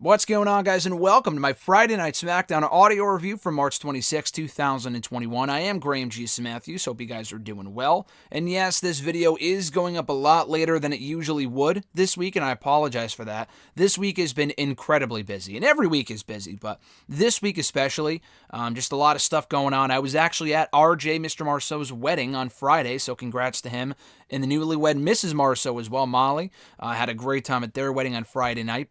What's going on, guys, and welcome to my Friday Night SmackDown audio review for March 26, 2021. I am Graham G. Matthews. Hope you guys are doing well. And yes, this video is going up a lot later than it usually would this week, and I apologize for that. This week has been incredibly busy, and every week is busy, but this week especially, just a lot of stuff going on. I was actually at RJ, Mr. Marceau's wedding on Friday, so congrats to him. And the newlywed Mrs. Marceau as well, Molly. Had a great time at their wedding on Friday night,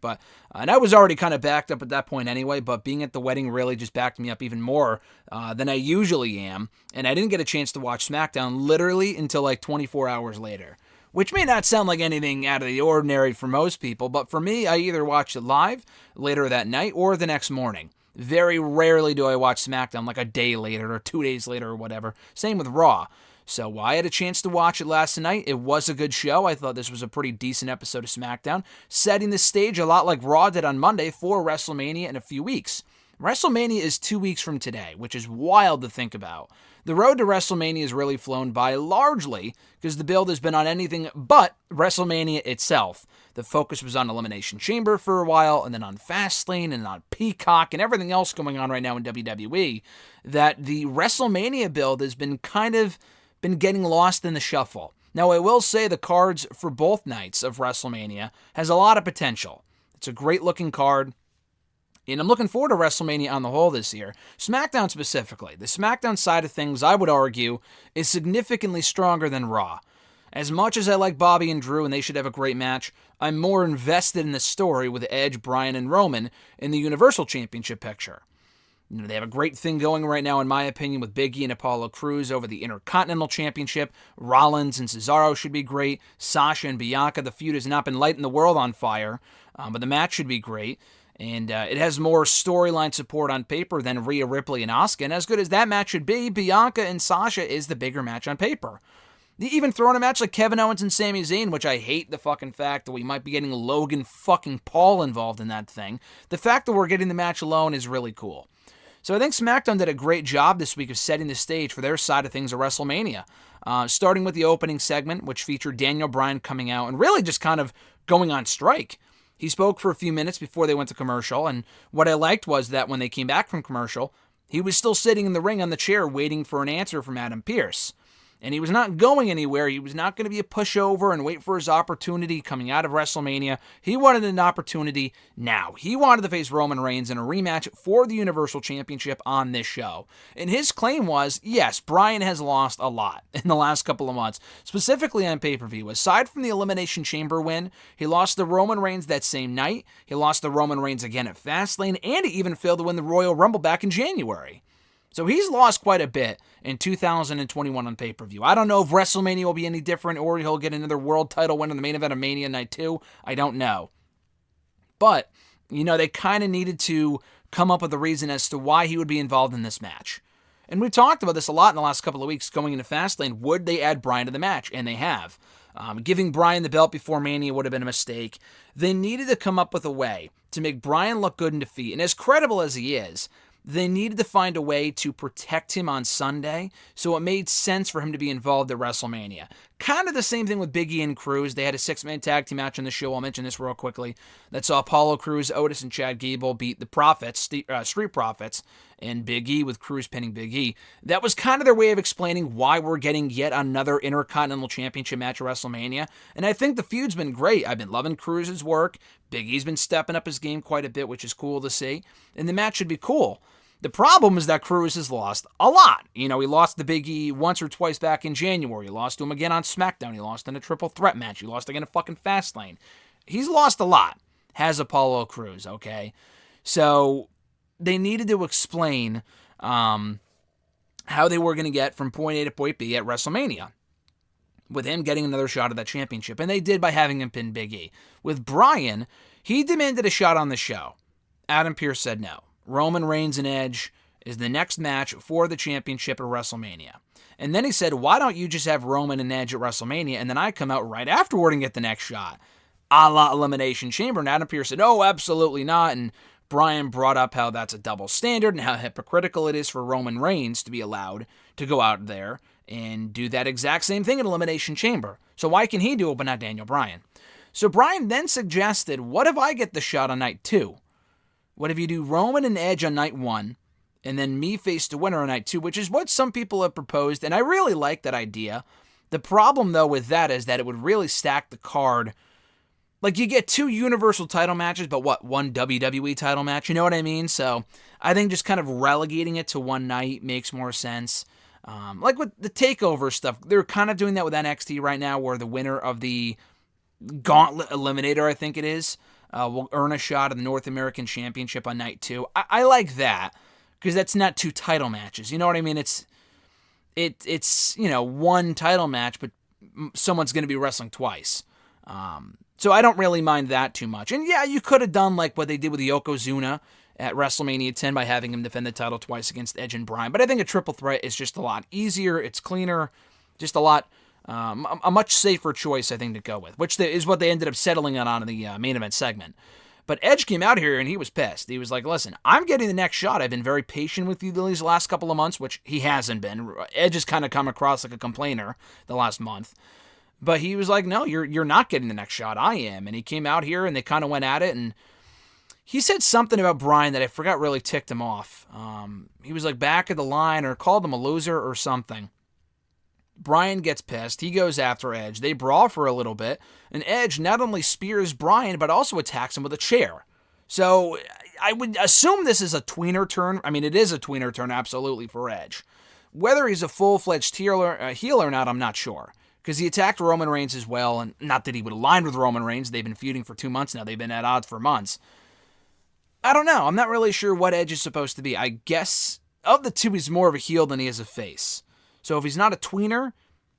and I was already kind of backed up at that point anyway, but being at the wedding really just backed me up even more than I usually am, and I didn't get a chance to watch SmackDown literally until like 24 hours later, which may not sound like anything out of the ordinary for most people, but for me, I either watched it live later that night or the next morning. Very rarely do I watch SmackDown like a day later or 2 days later or whatever. Same with Raw. So I had a chance to watch it last night. It was a good show. I thought this was a pretty decent episode of SmackDown, setting the stage a lot like Raw did on Monday for WrestleMania in a few weeks. WrestleMania is 2 weeks from today, which is wild to think about. The road to WrestleMania has really flown by largely because the build has been on anything but WrestleMania itself. The focus was on Elimination Chamber for a while, and then on Fastlane, and on Peacock, and everything else going on right now in WWE, that the WrestleMania build has been getting lost in the shuffle. Now, I will say the cards for both nights of WrestleMania has a lot of potential. It's a great-looking card, and I'm looking forward to WrestleMania on the whole this year. SmackDown specifically. The SmackDown side of things, I would argue, is significantly stronger than Raw. As much as I like Bobby and Drew and they should have a great match, I'm more invested in the story with Edge, Bryan, and Roman in the Universal Championship picture. They have a great thing going right now, in my opinion, with Big E and Apollo Crews over the Intercontinental Championship. Rollins and Cesaro should be great. Sasha and Bianca, the feud has not been lighting the world on fire, but the match should be great. And it has more storyline support on paper than Rhea Ripley and Asuka. And as good as that match should be, Bianca and Sasha is the bigger match on paper. They even throw in a match like Kevin Owens and Sami Zayn, which I hate the fucking fact that we might be getting Logan fucking Paul involved in that thing. The fact that we're getting the match alone is really cool. So I think SmackDown did a great job this week of setting the stage for their side of things at WrestleMania. Starting with the opening segment, which featured Daniel Bryan coming out and really just kind of going on strike. He spoke for a few minutes before they went to commercial, and what I liked was that when they came back from commercial, he was still sitting in the ring on the chair waiting for an answer from Adam Pearce. And he was not going anywhere. He was not going to be a pushover and wait for his opportunity coming out of WrestleMania. He wanted an opportunity now. He wanted to face Roman Reigns in a rematch for the Universal Championship on this show. And his claim was, yes, Bryan has lost a lot in the last couple of months, specifically on pay-per-view. Aside from the Elimination Chamber win, he lost to Roman Reigns that same night. He lost to Roman Reigns again at Fastlane, and he even failed to win the Royal Rumble back in January. So he's lost quite a bit in 2021 on pay-per-view. I don't know if WrestleMania will be any different or he'll get another world title win in the main event of Mania Night 2. I don't know. But, they kind of needed to come up with a reason as to why he would be involved in this match. And we've talked about this a lot in the last couple of weeks going into Fastlane. Would they add Bryan to the match? And they have. Giving Bryan the belt before Mania would have been a mistake. They needed to come up with a way to make Bryan look good in defeat. And as credible as he is, they needed to find a way to protect him on Sunday, so it made sense for him to be involved at WrestleMania. Kind of the same thing with Big E and Crews. They had a six-man tag team match on the show. I'll mention this real quickly. That saw Apollo Crews, Otis, and Chad Gable beat the Profits, Street Profits, and Big E with Crews pinning Big E. That was kind of their way of explaining why we're getting yet another Intercontinental Championship match at WrestleMania. And I think the feud's been great. I've been loving Crews' work. Big E's been stepping up his game quite a bit, which is cool to see. And the match should be cool. The problem is that Crews has lost a lot. He lost to Big E once or twice back in January. He lost to him again on SmackDown. He lost in a triple threat match. He lost again at fucking Fastlane. He's lost a lot, has Apollo Crews, okay? So they needed to explain how they were going to get from point A to point B at WrestleMania with him getting another shot at that championship. And they did by having him pin Big E. With Bryan, he demanded a shot on the show. Adam Pearce said no. Roman Reigns and Edge is the next match for the championship at WrestleMania. And then he said, why don't you just have Roman and Edge at WrestleMania, and then I come out right afterward and get the next shot, a la Elimination Chamber. And Adam Pearce said, oh, absolutely not. And Bryan brought up how that's a double standard and how hypocritical it is for Roman Reigns to be allowed to go out there and do that exact same thing at Elimination Chamber. So why can he do it but not Daniel Bryan? So Bryan then suggested, what if I get the shot on night 2? What if you do Roman and Edge on night 1, and then me face the winner on night 2, which is what some people have proposed, and I really like that idea. The problem, though, with that is that it would really stack the card. Like, you get 2 Universal title matches, but what, 1 WWE title match? You know what I mean? So I think just kind of relegating it to one night makes more sense. Like with the TakeOver stuff, they're kind of doing that with NXT right now, where the winner of the Gauntlet Eliminator, I think it is, will earn a shot at the North American Championship on night 2. I like that, because that's not 2 title matches. You know what I mean? It's one title match, but someone's going to be wrestling twice. So I don't really mind that too much. And yeah, you could have done like what they did with the Yokozuna at WrestleMania 10 by having him defend the title twice against Edge and Bryan. But I think a triple threat is just a lot easier. It's cleaner. Just a much safer choice, I think, to go with, which is what they ended up settling on in the main event segment. But Edge came out here and he was pissed. He was like, listen, I'm getting the next shot. I've been very patient with you these last couple of months, which he hasn't been. Edge has kind of come across like a complainer the last month. But he was like, no, you're not getting the next shot. I am. And he came out here and they kind of went at it. And he said something about Bryan that I forgot really ticked him off. He was like back of the line or called him a loser or something. Bryan gets pissed. He goes after Edge. They brawl for a little bit. And Edge not only spears Bryan, but also attacks him with a chair. So I would assume this is a tweener turn. I mean, it is a tweener turn, absolutely, for Edge. Whether he's a full-fledged heel or not, I'm not sure. Because he attacked Roman Reigns as well, and not that he would align with Roman Reigns. They've been feuding for 2 months now. They've been at odds for months. I don't know. I'm not really sure what Edge is supposed to be. I guess of the two, he's more of a heel than he is a face. So if he's not a tweener,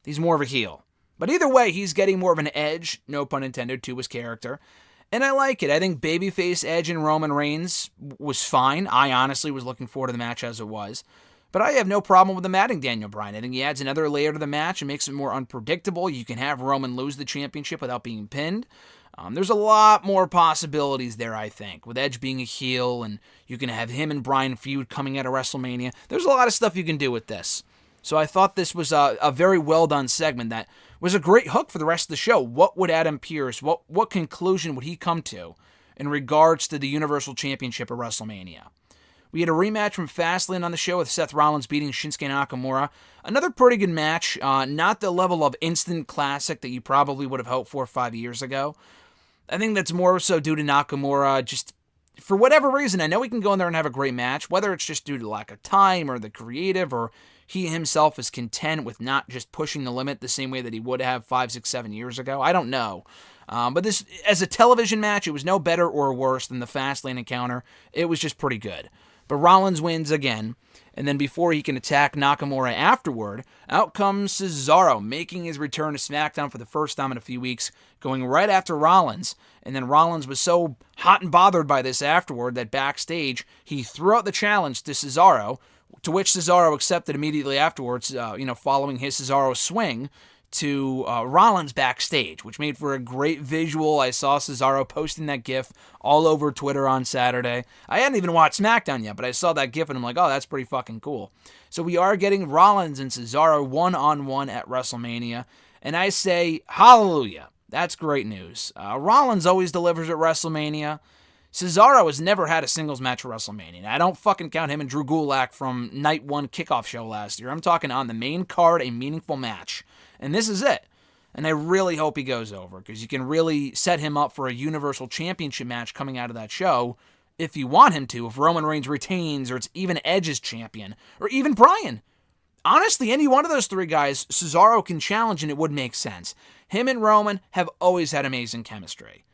he's more of a heel. But either way, he's getting more of an edge, no pun intended, to his character. And I like it. I think babyface Edge and Roman Reigns was fine. I honestly was looking forward to the match as it was. But I have no problem with him adding Daniel Bryan. I think he adds another layer to the match and makes it more unpredictable. You can have Roman lose the championship without being pinned. There's a lot more possibilities there, I think, with Edge being a heel, and you can have him and Bryan feud coming out of WrestleMania. There's a lot of stuff you can do with this. So I thought this was a very well-done segment that was a great hook for the rest of the show. What would Adam Pearce, what conclusion would he come to in regards to the Universal Championship at WrestleMania? We had a rematch from Fastlane on the show with Seth Rollins beating Shinsuke Nakamura. Another pretty good match. Not the level of instant classic that you probably would have hoped for 5 years ago. I think that's more so due to Nakamura just for whatever reason. I know he can go in there and have a great match, whether it's just due to lack of time or the creative or he himself is content with not just pushing the limit the same way that he would have 5, 6, 7 years ago. I don't know. But this, as a television match, it was no better or worse than the Fastlane encounter. It was just pretty good. But Rollins wins again, and then before he can attack Nakamura afterward, out comes Cesaro, making his return to SmackDown for the first time in a few weeks, going right after Rollins. And then Rollins was so hot and bothered by this afterward that backstage, he threw out the challenge to Cesaro, to which Cesaro accepted immediately afterwards, following his Cesaro swing to Rollins backstage, which made for a great visual. I saw Cesaro posting that GIF all over Twitter on Saturday. I hadn't even watched SmackDown yet, but I saw that GIF and I'm like, oh, that's pretty fucking cool. So we are getting Rollins and Cesaro one-on-one at WrestleMania, and I say, hallelujah. That's great news. Rollins always delivers at WrestleMania. Cesaro has never had a singles match at WrestleMania. Now, I don't fucking count him and Drew Gulak from Night 1 kickoff show last year. I'm talking on the main card, a meaningful match. And this is it. And I really hope he goes over, because you can really set him up for a Universal Championship match coming out of that show if you want him to, if Roman Reigns retains, or it's even Edge's champion, or even Bryan. Honestly, any one of those three guys, Cesaro can challenge and it would make sense. Him and Roman have always had amazing chemistry.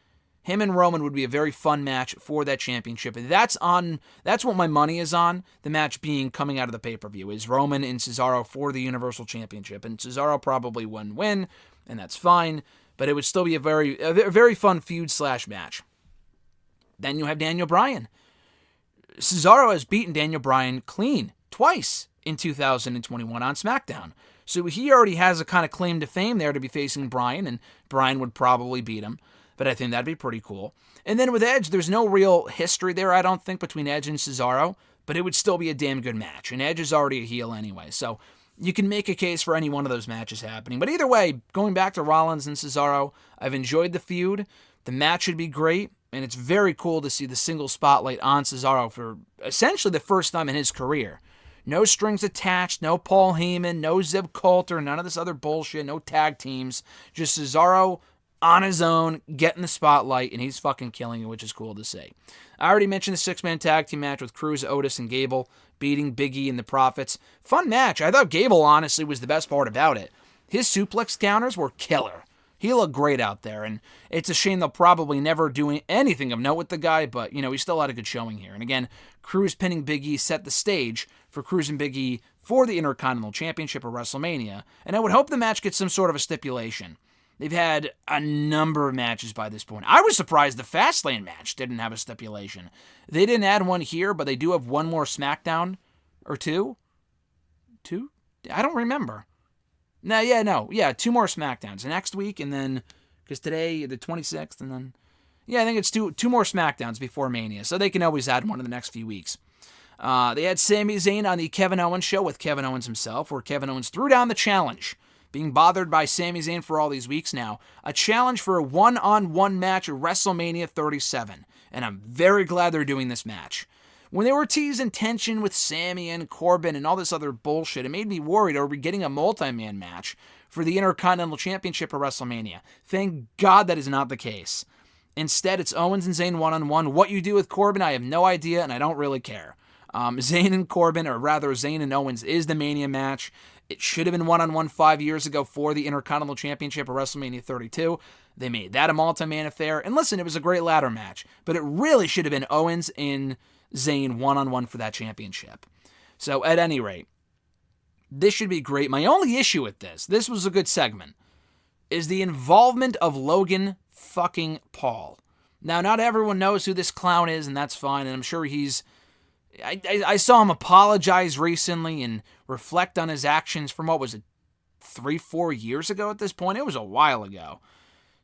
Him and Roman would be a very fun match for that championship. That's what my money is on, the match being coming out of the pay-per-view, is Roman and Cesaro for the Universal Championship. And Cesaro probably wouldn't win, and that's fine, but it would still be a very fun feud/match. Then you have Daniel Bryan. Cesaro has beaten Daniel Bryan clean twice in 2021 on SmackDown. So he already has a kind of claim to fame there to be facing Bryan, and Bryan would probably beat him. But I think that'd be pretty cool. And then with Edge, there's no real history there, I don't think, between Edge and Cesaro, but it would still be a damn good match. And Edge is already a heel anyway, so you can make a case for any one of those matches happening. But either way, going back to Rollins and Cesaro, I've enjoyed the feud. The match should be great. And it's very cool to see the single spotlight on Cesaro for essentially the first time in his career. No strings attached, no Paul Heyman, no Zeb Coulter, none of this other bullshit, no tag teams. Just Cesaro on his own, getting the spotlight, and he's fucking killing it, which is cool to see. I already mentioned the six-man tag team match with Cruz, Otis, and Gable beating Big E and the Profits. Fun match. I thought Gable, honestly, was the best part about it. His suplex counters were killer. He looked great out there, and it's a shame they'll probably never do anything of note with the guy, but, he still had a good showing here. And again, Cruz pinning Big E set the stage for Cruz and Big E for the Intercontinental Championship at WrestleMania, and I would hope the match gets some sort of a stipulation. They've had a number of matches by this point. I was surprised the Fastlane match didn't have a stipulation. They didn't add one here, but they do have one more SmackDown, or two? Two? I don't remember. Two more SmackDowns next week, and then, because today, the 26th, and then, I think it's two more SmackDowns before Mania, so they can always add one in the next few weeks. They had Sami Zayn on the Kevin Owens show with Kevin Owens himself, where Kevin Owens threw down the challenge, being bothered by Sami Zayn for all these weeks now, a challenge for a one-on-one match at WrestleMania 37, and I'm very glad they're doing this match. When they were teasing tension with Sami and Corbin and all this other bullshit, it made me worried, are we getting a multi-man match for the Intercontinental Championship at WrestleMania? Thank God that is not the case. Instead, it's Owens and Zayn one-on-one. What you do with Corbin, I have no idea, and I don't really care. Zayn and Corbin, or rather Zayn and Owens, is the Mania match. It should have been one-on-one 5 years ago for the Intercontinental Championship at WrestleMania 32. They made that a multi-man affair. And listen, it was a great ladder match, but it really should have been Owens and Zayn one-on-one for that championship. So at any rate, this should be great. My only issue with this was a good segment, is the involvement of Logan fucking Paul. Now, not everyone knows who this clown is, and that's fine, and I'm sure I saw him apologize recently and reflect on his actions from, 3-4 years ago at this point? It was a while ago.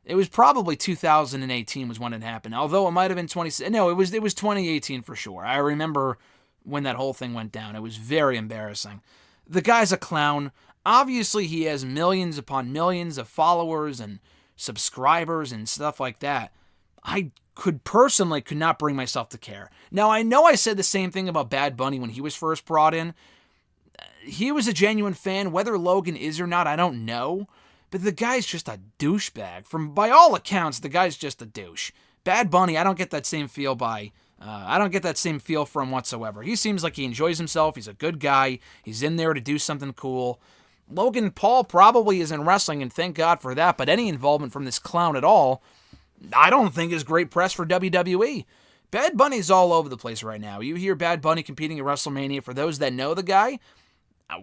It was probably 2018 was when it happened. Although it might have been it was 2018 for sure. I remember when that whole thing went down. It was very embarrassing. The guy's a clown. Obviously, he has millions upon millions of followers and subscribers and stuff like that. I could not bring myself to care. Now, I know I said the same thing about Bad Bunny when he was first brought in. He was a genuine fan. Whether Logan is or not, I don't know. But the guy's just a douchebag. By all accounts, the guy's just a douche. Bad Bunny, I don't get that same feel from whatsoever. He seems like he enjoys himself. He's a good guy. He's in there to do something cool. Logan Paul probably is in wrestling, and thank God for that. But any involvement from this clown at all, I don't think is great press for WWE. Bad Bunny's all over the place right now. You hear Bad Bunny competing at WrestleMania. For those that know the guy,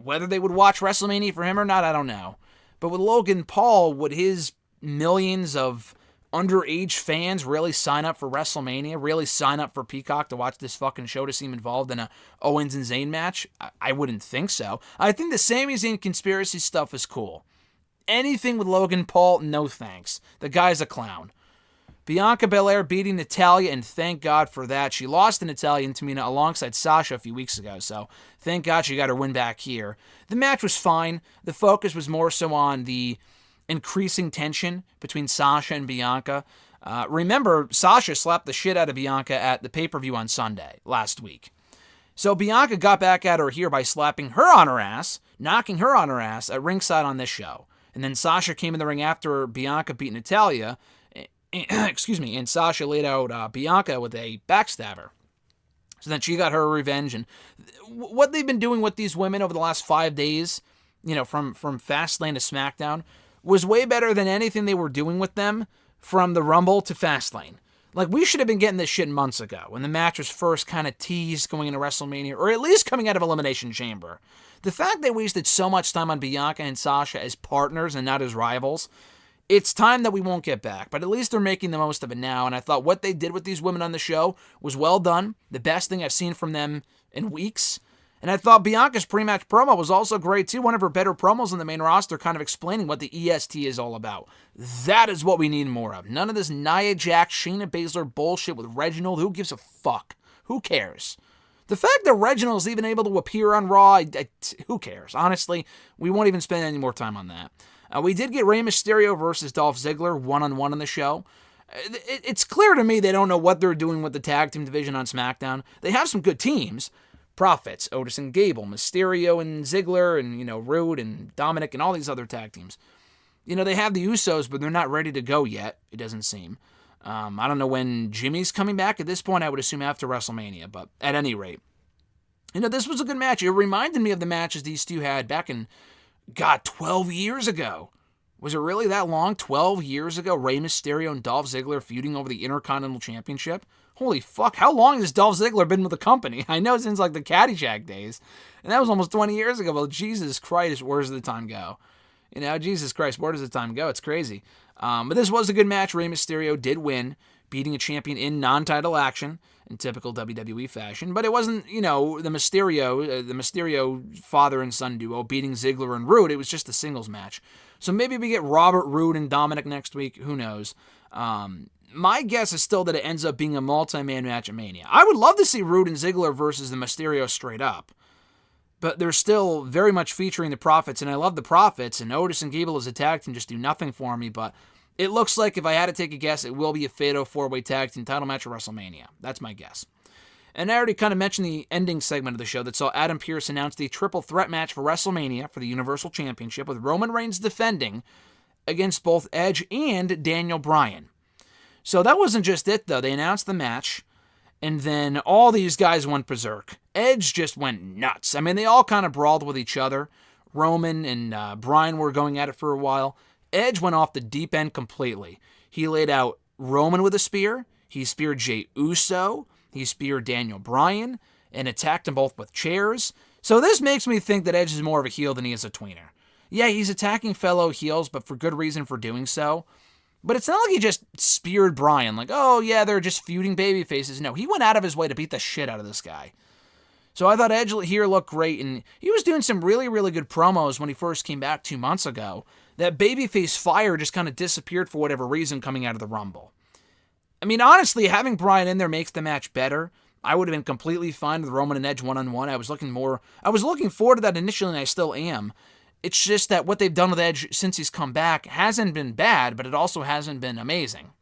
whether they would watch WrestleMania for him or not, I don't know. But with Logan Paul, would his millions of underage fans really sign up for WrestleMania? Really sign up for Peacock to watch this fucking show to see him involved in a Owens and Zayn match? I wouldn't think so. I think the Sami Zayn conspiracy stuff is cool. Anything with Logan Paul, no thanks. The guy's a clown. Bianca Belair beating Natalya, and thank God for that. She lost to Natalya and Tamina alongside Sasha a few weeks ago, so thank God she got her win back here. The match was fine. The focus was more so on the increasing tension between Sasha and Bianca. Remember, Sasha slapped the shit out of Bianca at the pay-per-view on Sunday, last week. So Bianca got back at her here by slapping her on her ass, knocking her on her ass at ringside on this show. And then Sasha came in the ring after Bianca beat Natalya, and Sasha laid out Bianca with a backstabber. So then she got her revenge. And what they've been doing with these women over the last 5 days, from Fastlane to SmackDown, was way better than anything they were doing with them from the Rumble to Fastlane. Like, we should have been getting this shit months ago when the match was first kind of teased going into WrestleMania, or at least coming out of Elimination Chamber. The fact they wasted so much time on Bianca and Sasha as partners and not as rivals, it's time that we won't get back, but at least they're making the most of it now, and I thought what they did with these women on the show was well done, the best thing I've seen from them in weeks, and I thought Bianca's pre-match promo was also great too, one of her better promos on the main roster, kind of explaining what the EST is all about. That is what we need more of. None of this Nia Jax, Shayna Baszler bullshit with Reginald. Who gives a fuck? Who cares? The fact that Reginald's even able to appear on Raw, who cares? Honestly, we won't even spend any more time on that. We did get Rey Mysterio versus Dolph Ziggler one-on-one on the show. It's clear to me they don't know what they're doing with the tag team division on SmackDown. They have some good teams. Profits, Otis and Gable, Mysterio and Ziggler, and, Rude and Dominic and all these other tag teams. They have the Usos, but they're not ready to go yet, it doesn't seem. I don't know when Jimmy's coming back. At this point, I would assume after WrestleMania, but at any rate. This was a good match. It reminded me of the matches these two had back in, 12 years ago. Was it really that long? 12 years ago? Rey Mysterio and Dolph Ziggler feuding over the Intercontinental Championship? Holy fuck, how long has Dolph Ziggler been with the company? I know since like the Caddyshack days, and that was almost 20 years ago. Well, Jesus Christ, where does the time go? Jesus Christ, where does the time go? It's crazy. But this was a good match. Rey Mysterio did win, beating a champion in non-title action in typical WWE fashion. But it wasn't, the Mysterio father and son duo beating Ziggler and Rude. It was just a singles match. So maybe we get Robert Roode and Dominic next week. Who knows? My guess is still that it ends up being a multi-man match at Mania. I would love to see Rude and Ziggler versus the Mysterio straight up. But they're still very much featuring the Profits, and I love the Profits, and Otis and Gable as a tag team just do nothing for me, but it looks like, if I had to take a guess, it will be a fatal 4-way tag team title match at WrestleMania. That's my guess. And I already kind of mentioned the ending segment of the show that saw Adam Pearce announce the triple threat match for WrestleMania for the Universal Championship, with Roman Reigns defending against both Edge and Daniel Bryan. So that wasn't just it, though. They announced the match, and then all these guys went berserk. Edge just went nuts. I mean, they all kind of brawled with each other. Roman and Bryan were going at it for a while. Edge went off the deep end completely. He laid out Roman with a spear. He speared Jey Uso. He speared Daniel Bryan and attacked them both with chairs. So this makes me think that Edge is more of a heel than he is a tweener. Yeah, he's attacking fellow heels, but for good reason for doing so. But it's not like he just speared Bryan, like, oh yeah, they're just feuding baby faces. No, he went out of his way to beat the shit out of this guy. So I thought Edge here looked great, and he was doing some really, really good promos when he first came back 2 months ago. That babyface fire just kind of disappeared for whatever reason coming out of the Rumble. I mean, honestly, having Bryan in there makes the match better. I would have been completely fine with Roman and Edge one-on-one. I was looking forward to that initially, and I still am. It's just that what they've done with Edge since he's come back hasn't been bad, but it also hasn't been amazing.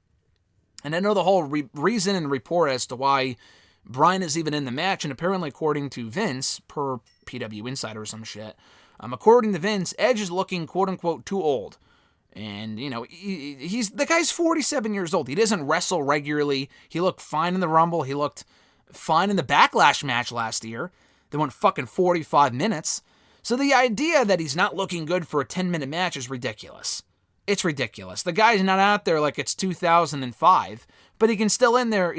And I know the whole reason and report as to why Bryan is even in the match, and apparently according to Vince, per PW Insider or some shit, according to Vince, Edge is looking quote-unquote too old. And, he's the guy's 47 years old. He doesn't wrestle regularly. He looked fine in the Rumble. He looked fine in the Backlash match last year. They went fucking 45 minutes. So the idea that he's not looking good for a 10-minute match is ridiculous. It's ridiculous. The guy's not out there like it's 2005, but he can still go in there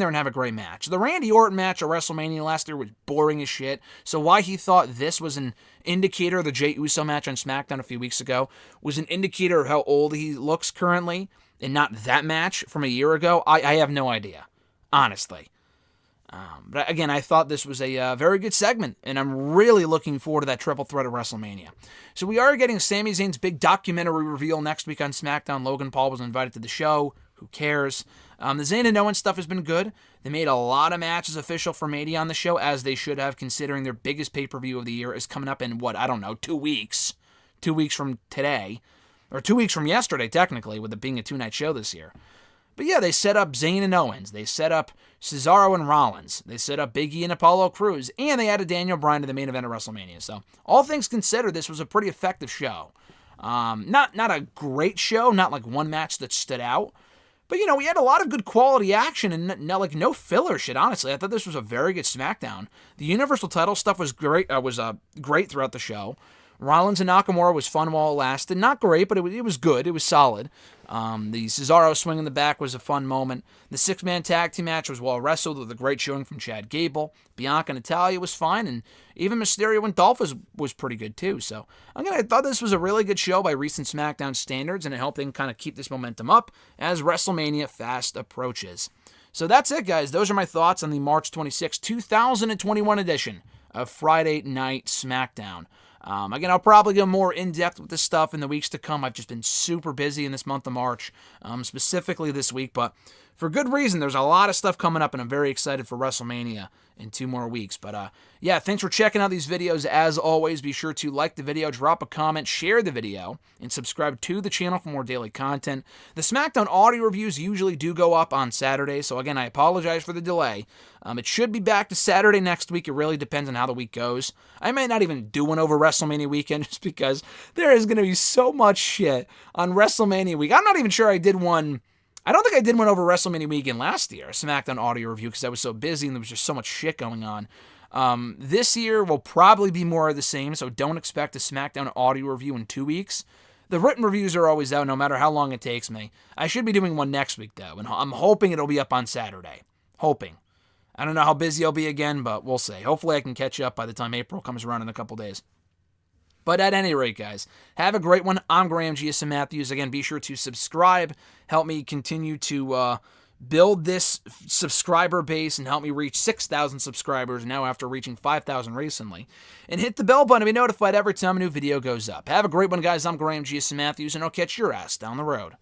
and have a great match. The Randy Orton match at WrestleMania last year was boring as shit, so why he thought this was an indicator, the Jey Uso match on SmackDown a few weeks ago, was an indicator of how old he looks currently, and not that match from a year ago, I have no idea, honestly. But again, I thought this was a very good segment, and I'm really looking forward to that triple threat at WrestleMania. So we are getting Sami Zayn's big documentary reveal next week on SmackDown. Logan Paul was invited to the show. Who cares? The Zayn and Owen stuff has been good. They made a lot of matches official for Mania on the show, as they should have, considering their biggest pay-per-view of the year is coming up in, 2 weeks? 2 weeks from today. Or 2 weeks from yesterday, technically, with it being a 2-night show this year. But yeah, they set up Zayn and Owens. They set up Cesaro and Rollins. They set up Big E and Apollo Crews. And they added Daniel Bryan to the main event of WrestleMania. So, all things considered, this was a pretty effective show. Not a great show, not like one match that stood out. But, we had a lot of good quality action and no filler shit, honestly. I thought this was a very good SmackDown. The Universal title stuff was great throughout the show. Rollins and Nakamura was fun while it lasted. Not great, but it was good. It was solid. The Cesaro swing in the back was a fun moment. The 6-man tag team match was well wrestled with a great showing from Chad Gable. Bianca and Natalya was fine, and even Mysterio and Dolph was pretty good too. So I thought this was a really good show by recent SmackDown standards, and I hope they can kind of keep this momentum up as WrestleMania fast approaches. So that's it, guys. Those are my thoughts on the March 26, 2021 edition of Friday Night SmackDown. Again, I'll probably go more in-depth with this stuff in the weeks to come. I've just been super busy in this month of March, specifically this week. But for good reason. There's a lot of stuff coming up, and I'm very excited for WrestleMania in 2 more weeks. But yeah, thanks for checking out these videos. As always, be sure to like the video, drop a comment, share the video, and subscribe to the channel for more daily content. The SmackDown audio reviews usually do go up on Saturday, so again, I apologize for the delay. It should be back to Saturday next week. It really depends on how the week goes. I might not even do one over WrestleMania weekend just because there is going to be so much shit on WrestleMania week. I'm not even sure I did one. I don't think I did one over WrestleMania weekend last year, a SmackDown audio review, because I was so busy and there was just so much shit going on. This year will probably be more of the same, so don't expect a SmackDown audio review in 2 weeks. The written reviews are always out, no matter how long it takes me. I should be doing one next week, though, and I'm hoping it'll be up on Saturday. Hoping. I don't know how busy I'll be again, but we'll see. Hopefully I can catch up by the time April comes around in a couple days. But at any rate, guys, have a great one. I'm Graham G.S. Matthews. Again, be sure to subscribe. Help me continue to build this subscriber base and help me reach 6,000 subscribers now after reaching 5,000 recently. And hit the bell button to be notified every time a new video goes up. Have a great one, guys. I'm Graham G.S. Matthews, and I'll catch your ass down the road.